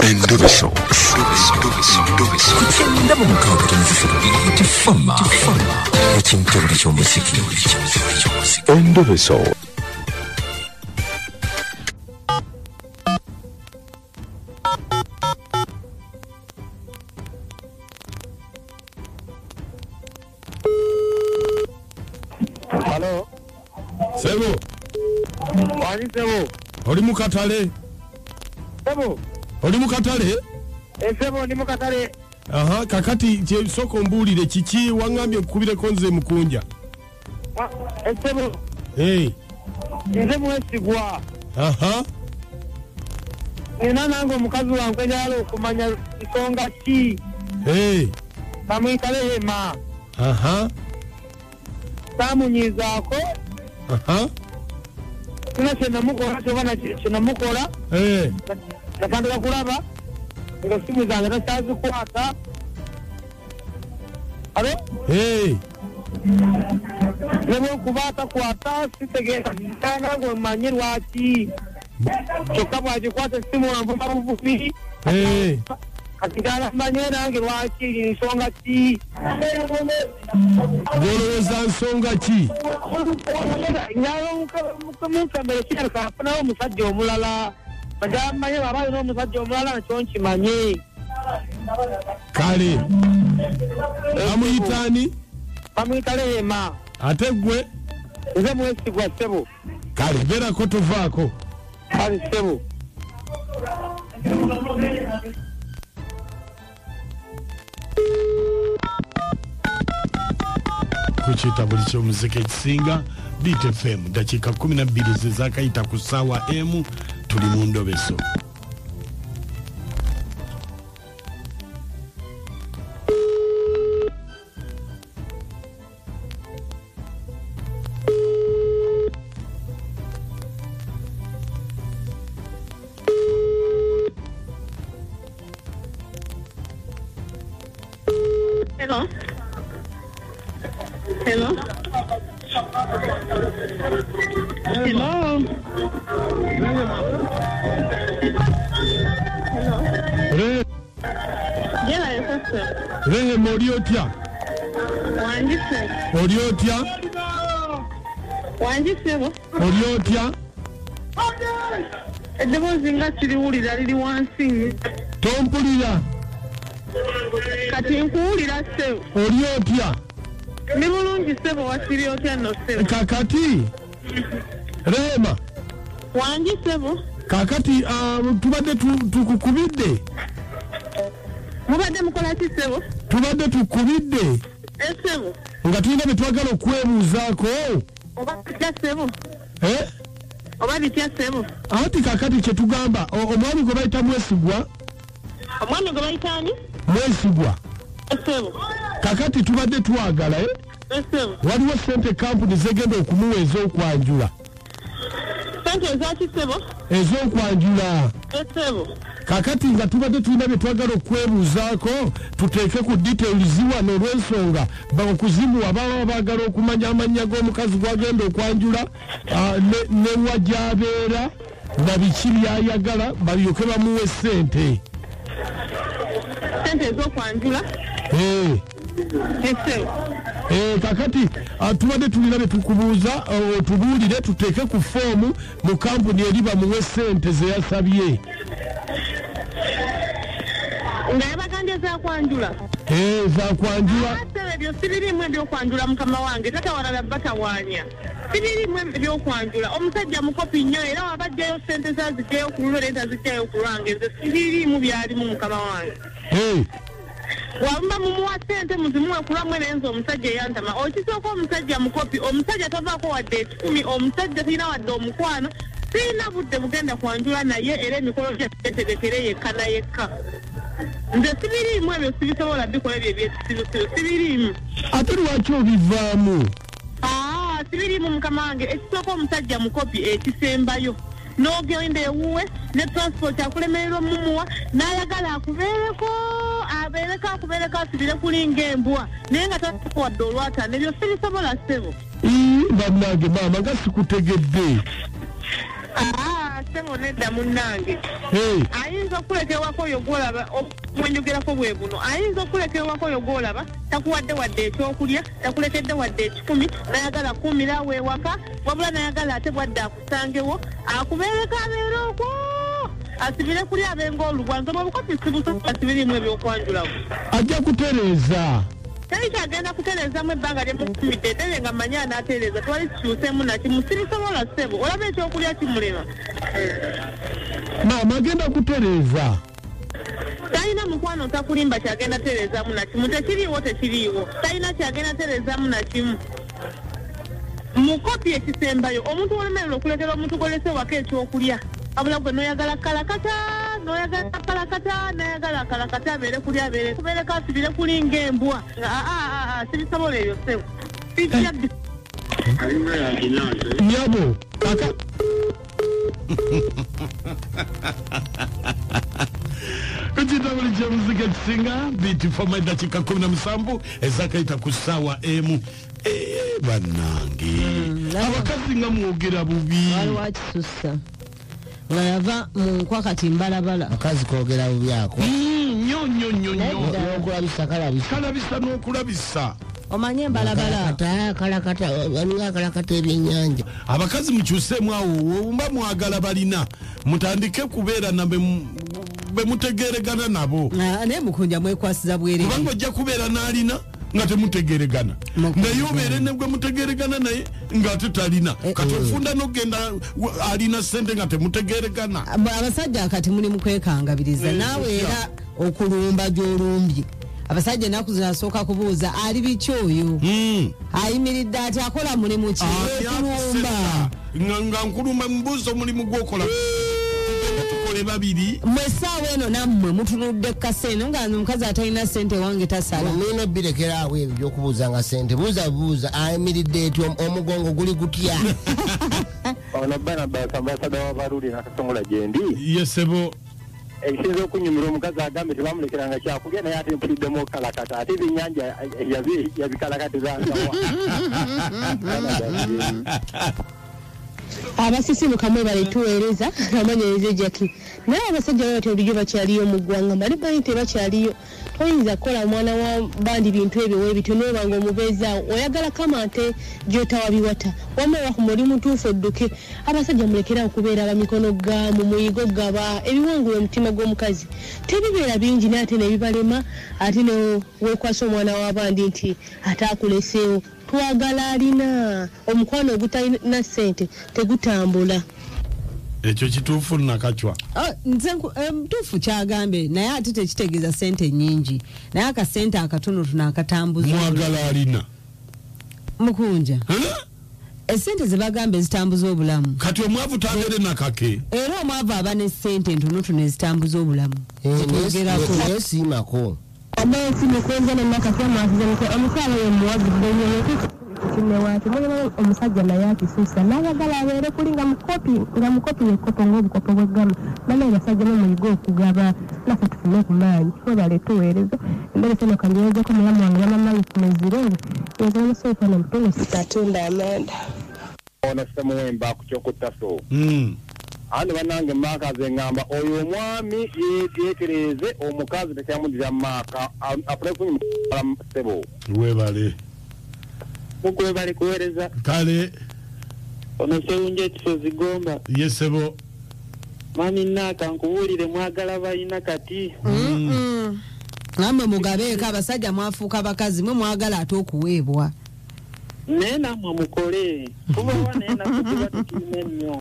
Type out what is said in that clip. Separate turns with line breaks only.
Endobeso.
Ndabo mukanga tunzifira tifama. Ekintu buli ky'omusiki.
Endobeso.
Hello.
Sebo.
Wani sebo.
Oli mukatale.
Sebo.
Oli mukatale?
Sebo ndi mukatale.
Aha, kakati je soko mbulire kiki wangambye kubire konze Mukunja.
Sebo.
Hey.
Nze mwesigwa.
Aha.
Nina nango mukazi wange yalo kumanya isonga ki.
Hey.
Bamwitale hema.
Aha.
Tamunyizako.
Aha.
Tuna chena mukola chobana chena mukola.
Hey.
Nakandika kulaba. Ngo simu zange nasazi kwata. Alo?
Hey.
Lebo kubata kwata sitegeka tanga ngo manyirwa ki. Chokabwa jikwata simu na mvufi.
Hey.
Katigala manyera ngirwa ki nsonga ki.
Goloweza nsonga ki?
Nyalo mukamuka mbere kiraka fana omusajja omulala. Bajamanye babayo n'omusajja omulala nakyonki manye.
Kale. Amuyitani?
Bamwitale hema.
Ate gwe?
Nze mwesigwa sebo.
Kale, bera ko Tavako.
Kale sebo.
Kuchita buli ky'omuziki ekisinga Beat FM dakika 12 zezakayita ku ssaawa M tuli mu Ndobeso.
Hello. Hello. Hello.
Re.
Jela yesese.
Re moriotya.
Wanjise.
Oriotya.
Wanjise bo.
Oriotya.
Eddoboozi nga kiriwulira liri wansi.
Tompulira.
Kati nkuwulira sebo.
Oriotya.
Ni bulungi sebo wasiri otya no sebo.
Kakati. Rema.
Wanjise bo.
Kakati tubadde tukukubidde.
Mubadde mukola ki sebo?
Tubadde tukubidde.
Sebo.
Nga tulina bye twagala okwebuuzaako.
Oba bitya sebo. Oba bitya sebo.
Ati kakati kye tugamba omwami gwe bayita mwesigwa.
Omwami gwe bayita ani?
Mwesigwa.
Sebo.
Kakati tubadde twagala
Sebo.
waliwo sente kampuni zegenda okumuweeza okwanjula.
Sente ezaki sebo?
Ez'okwanjula.
Sebo.
Kakati nga tubadde tulina bye twagala okwebuuzaako tuteeke ku details wano olw'ensonga okuzimuwa baba baagala okumanya amannya g'omukazi gwagenda okwanjula ne wajyabeera na biki byayagala balyoke bamuwe sente.
Sente ez'okwanjula?
Kakati tubadde tulina bye tukubuuza otubuulire tuteeke ku foomu mu kampuni eri bamuwe sente ze yasabye.
Nga yabagambye zakwanjula?
Zakwanjula.
Ebyo sibirimu ebyokwanjula mukama wange tatawalala batawaanya. Sibirimu ebyokwanjula omusajja mukopi nnyo era wabaddeyo sente zazigyeyo ku lulwe lenta zijjayo ku lwange nze sibirimu byalimu mukama wange. Wamba mumuwa sente muzimuwe kulamwe nenze omusajja eyantama okisooka omusajja mukopi omusajja tavaako wadde 10 omusajja sirina wadde omukwano sirina budde bugenda kwanjula naye era emikolo gyetegekere yekka na yekka. Nze sibirimu ebyo sibisobola bikola ebyo ebyekisirusiru sibirimu.
Ate lwaki obivaamu?
Sibirimu mukama wange ekisooka omusajja mukopi ekisembayo n'ogenda ewuwe ne transport akulemererwa mumuwa n'ayagala akubeereko abeereko asibire kulinga embwa naye nga takuwadde olwata nebyo sibisobola sebo.
Bannange maama nga sikutegedde.
sebo nedda munnange ayinza okulekerwako oyo gwolaba mwenjogerako bwe buno ayinza okulekerwako oyo gwolaba takuwadde wadde ekyokulya takulekedde wadde ekikumi nayagala kuumirawo ewaka wabula nayagala ate bwadde akusangewo akubeereko abeera okwo asibire kuli abenga olugwanza obukopi sibusobola asibirimu ebyokwanjulawo
ajja kutereeza
teri kyagenda kutereezamu ebbanga lyemukumidde ddere nga manya anaatereeza twali kikyuseemu nakimu sibisobola ssebo olaba ekyokulya kimulema
maama agenda kutereeza
talina mukwano takulimba kyagenda tereezaamu nakimu tekiriiwo talina kyagenda tereezaamu nakimu mukopi ekisembayo omuntu olemerera okuleetera omuntu golese waka ekyokulya abula gwe noyagala kalakata nayagala kalakata abeere kuli abeere kubeereko asibire kulinga embwa sibisobola eyo sebo
nyabo kukitabuli kyemuzika ekisinga bitifoma eddakiika 17 ezakaita ku ssaawa emu bannange abakazi nga mwogera bubi
waliwo akisussa nga yava mu nkwa kati mbalabala
akazi koogera bubi ako
n'okulabisa kalabisa n'okulabisa
omanye mbalabala
kalakata ebyennyanja
abakazi mukyuseemu awo mba mwagala balina mutandike kubeera na bemutegeregana nabo
naye Mukunja mwekwasiza bwere
kubanga ojja kubeera n'alina nga temutegeregana naye obeere ne gwe mutegeregana naye nga tetalina kati ofunda n'ogenda alina ssente nga temutegeregana
abasajja kati muli mukwekangabiriza naawe era okulumba gy'olumbye abasajja ennaku zino asooka kubuuza ali biki oyo ayimiridde ati akola mulimu ki okulumba
nga nkulumba mubuuza omulimu gw'okola tukole babiri
mwesaawa eno nammwe mutunudde kaseeno nga omukazi atalina ssente wange tasala
mulina birekeraawo ebyo byokubuuzanga ssente buuza ayimiridde eti omugongo guli gutya
ono Barnabas ambasada wa Baruli nakasongola gyendi
yesebo
ekisinza okunyumira omukazi agambe tebamulekeranga kyakulya naye ate mpuliddemu okalakata ate ebyennyanja yabikalakatizangawa
abasisimuka mwebale tuweereza amanyereze jaki naye abasajja bati olijjo bakyaliyo mu ggwanga mali banyi tebakyaliyo toyinza kukola mwana wa bandi bintu ebyo weebityo noobanga omubeezaawo oyagala kamante gyotawabiwata wamma oli mutuufu odduke abasajja mulekera okubeera abamikono gamu muyigo gaba ebiwangula omutima gw'omukazi tebibeera bingi naye ate nebibalema ate neweekwasa omwana wa bandi nti ate akuleseewo twagala alina omukwano ogutalina ssente tegutambula
ekyo kituufu nakacwa
nze mutuufu kyagambe naye ate tekitegeeza ssente nnyingi naye akasente akatono tunakatambuza
mwagala alina
Mukunja essente zebagambe ezitambuza obulamu
kati omwavu tabeere nakake
era omwavu aba n'essente ntonotono ezitambuza obulamu
nesiimako
amesi mukwenza nenakasemaasiza omukyala oyo muwagidde nnyo kinewaati mulimu omusajja naye akisuusa n'ayagala abeere kuli nga mukopi yekopo ng'obukopo bw'eggama banaye basajja nomuyiga okugaba naffe tufune okumaanyi webale tuweereza embere seno kanjeezeko mulamu wange bamamayisi mezirebe yeza omusuufa nomutundu sitatunda amanda
ono semuwemba ku kyokuttaso andi banange makaze ngamba oyo omwami yetereeze omukazi tekyamudira mu maaka apule kunyumala sebo
webale
mukwebale kuweereza
kale
ono sewunja ekisozi gomba
yesebo
mami naaka nkubuulire mwagala balina kati
nammwe mugabeeko abasajja mwafuuka bakazi mwe mwagala ate okuweebwa
naye nammwe mukole kubawa naye nakutuba tukirina ennyo